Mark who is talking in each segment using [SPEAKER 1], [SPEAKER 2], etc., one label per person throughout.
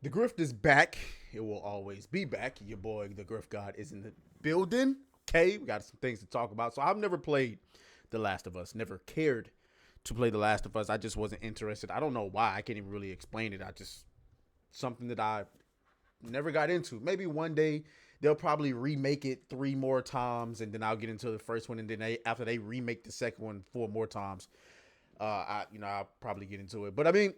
[SPEAKER 1] The Grift is back. It will always be back. Your boy, the Grift God, is in the building. Okay, we got some things to talk about. So I've never played The Last of Us. Never cared to play The Last of Us. I just wasn't interested. I don't know why. I can't even really explain it. Something that I never got into. Maybe one day they'll probably remake it 3 more times, and then I'll get into the first one, and then after they remake the second one 4 more times, I'll probably get into it. But I mean,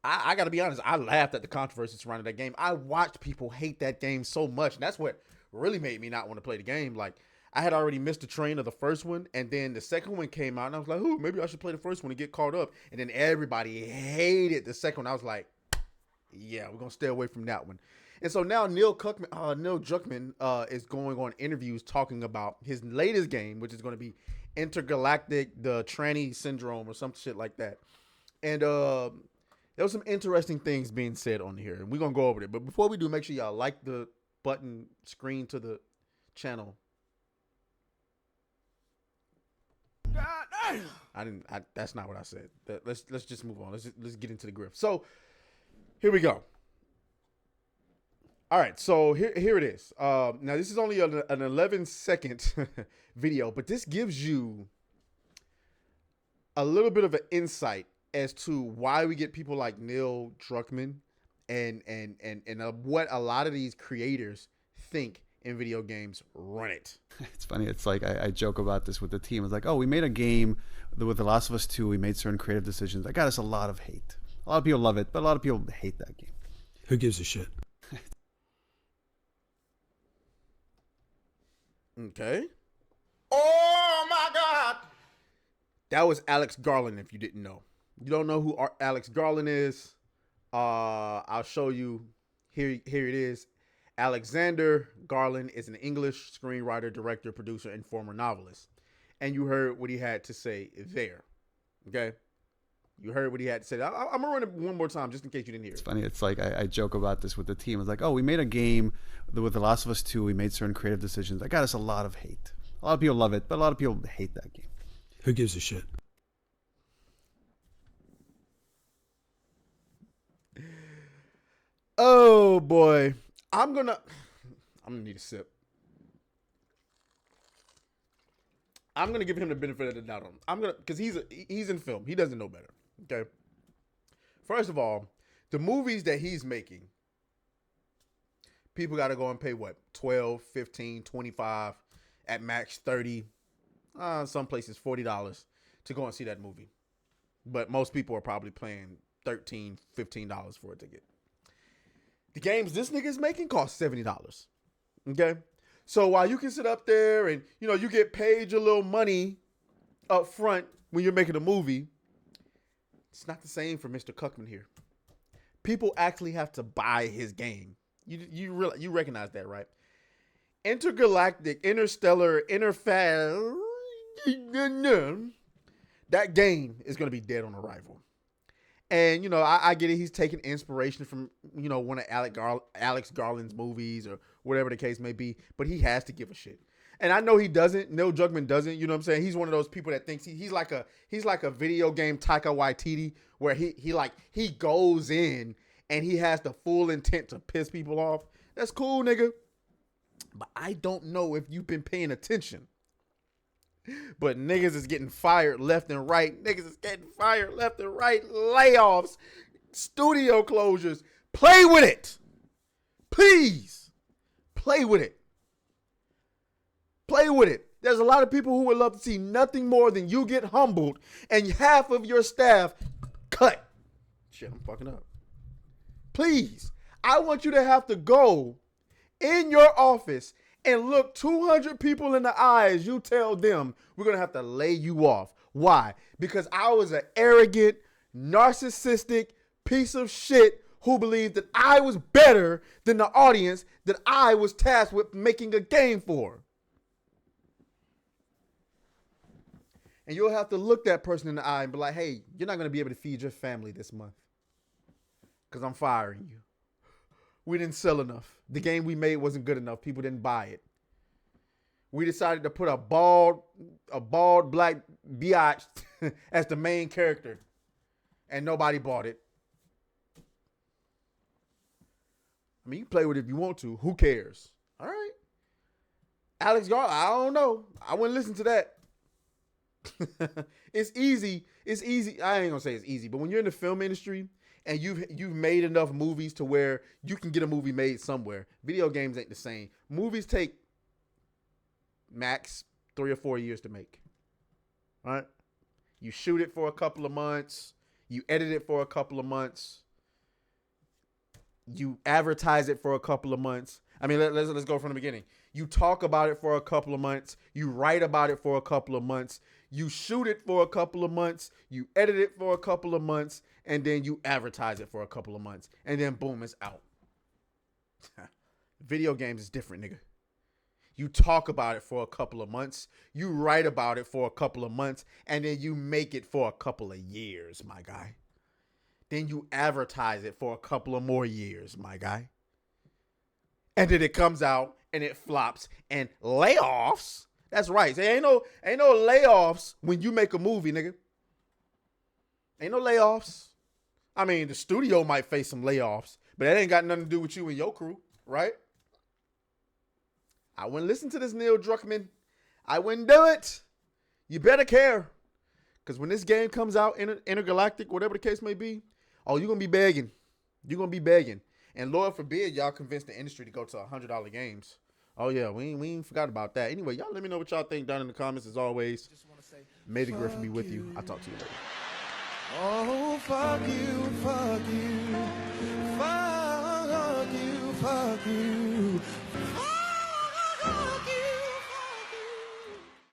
[SPEAKER 1] I got to be honest. I laughed at the controversy surrounding that game. I watched people hate that game so much, and that's what really made me not want to play the game. Like, I had already missed the train of the first one, and then the second one came out, and I was like, "Ooh, maybe I should play the first one and get caught up." And then everybody hated the second one. I was like, "Yeah, we're gonna stay away from that one." And so now Neil Druckman is going on interviews talking about his latest game, which is going to be Intergalactic, the Tranny Syndrome, or some shit like that. And there was some interesting things being said on here, and we're going to go over it. But before we do, make sure y'all like the button screen to the channel. That's not what I said. Let's just move on. Let's get into the grift. So here we go. All right, so here it is. Now, this is only an 11-second video, but this gives you a little bit of an insight as to why we get people like Neil Druckman and what a lot of these creators think in video games run it.
[SPEAKER 2] It's funny. It's like I joke about this with the team. It's like, oh, we made a game with The Last of Us 2. We made certain creative decisions. That got us a lot of hate. A lot of people love it, but a lot of people hate that game.
[SPEAKER 3] Who gives a shit?
[SPEAKER 1] Okay. Oh my God. That was Alex Garland, if you didn't know. You don't know who Alex Garland is? I'll show you. Here it is. Alexander Garland is an English screenwriter, director, producer, and former novelist. And you heard what he had to say there. Okay? You heard what he had to say. I'm going to run it one more time just in case you didn't hear it.
[SPEAKER 2] It's funny. It's like I joke about this with the team. It's like, oh, we made a game with The Last of Us 2. We made certain creative decisions. That got us a lot of hate. A lot of people love it, but a lot of people hate that game.
[SPEAKER 3] Who gives a shit?
[SPEAKER 1] Oh boy. I'm gonna need a sip. I'm gonna give him the benefit of the doubt because he's in film. He doesn't know better. Okay. First of all, the movies that he's making, people gotta go and pay what? 12, 15, 25, at max 30, some places $40 to go and see that movie. But most people are probably paying $13, $15 for a ticket. The games this nigga is making cost $70. Okay? So while you can sit up there and, you get paid your little money up front when you're making a movie, it's not the same for Mr. Cuckman here. People actually have to buy his game. You recognize that, right? Intergalactic, Interstellar, that game is going to be dead on arrival. And, I get it. He's taking inspiration from, one of Alex Garland's movies or whatever the case may be. But he has to give a shit. And I know he doesn't. Neil Druckman doesn't. You know what I'm saying? He's one of those people that thinks he's like a video game Taika Waititi, where he goes in and he has the full intent to piss people off. That's cool, nigga. But I don't know if you've been paying attention. But niggas is getting fired left and right. Niggas is getting fired left and right. Layoffs, studio closures. Play with it. Please. Play with it. Play with it. There's a lot of people who would love to see nothing more than you get humbled and half of your staff cut. Shit, I'm fucking up. Please. I want you to have to go in your office and look 200 people in the eye as you tell them we're going to have to lay you off. Why? Because I was an arrogant, narcissistic piece of shit who believed that I was better than the audience that I was tasked with making a game for. And you'll have to look that person in the eye and be like, hey, you're not going to be able to feed your family this month because I'm firing you. We didn't sell enough. The game we made wasn't good enough. People didn't buy it. We decided to put a bald black biatch as the main character, and nobody bought it. I mean, you play with it if you want to. Who cares? All right. Alex Garland, I don't know. I wouldn't listen to that. It's easy. It's easy. I ain't gonna say it's easy, but when you're in the film industry and you've made enough movies to where you can get a movie made somewhere, video games ain't the same. Movies take max 3 or 4 years to make. All right? You shoot it for a couple of months. You edit it for a couple of months. You advertise it for a couple of months. I mean, let's go from the beginning. You talk about it for a couple of months. You write about it for a couple of months. You shoot it for a couple of months. You edit it for a couple of months. And then you advertise it for a couple of months. And then boom, it's out. Video games is different, nigga. You talk about it for a couple of months. You write about it for a couple of months. And then you make it for a couple of years, my guy. Then you advertise it for a couple of more years, my guy. And then it comes out and it flops. And layoffs. That's right. There ain't no layoffs when you make a movie, nigga. Ain't no layoffs. I mean, the studio might face some layoffs, but that ain't got nothing to do with you and your crew, right? I wouldn't listen to this Neil Druckman. I wouldn't do it. You better care. Because when this game comes out, intergalactic, whatever the case may be, oh, you're going to be begging. You're going to be begging. And Lord forbid y'all convince the industry to go to $100 games. Oh, yeah, we ain't forgot about that. Anyway, y'all let me know what y'all think down in the comments as always. May the Griffin be with you. I'll talk to you later.
[SPEAKER 4] Oh, fuck you, fuck you, fuck you, fuck you.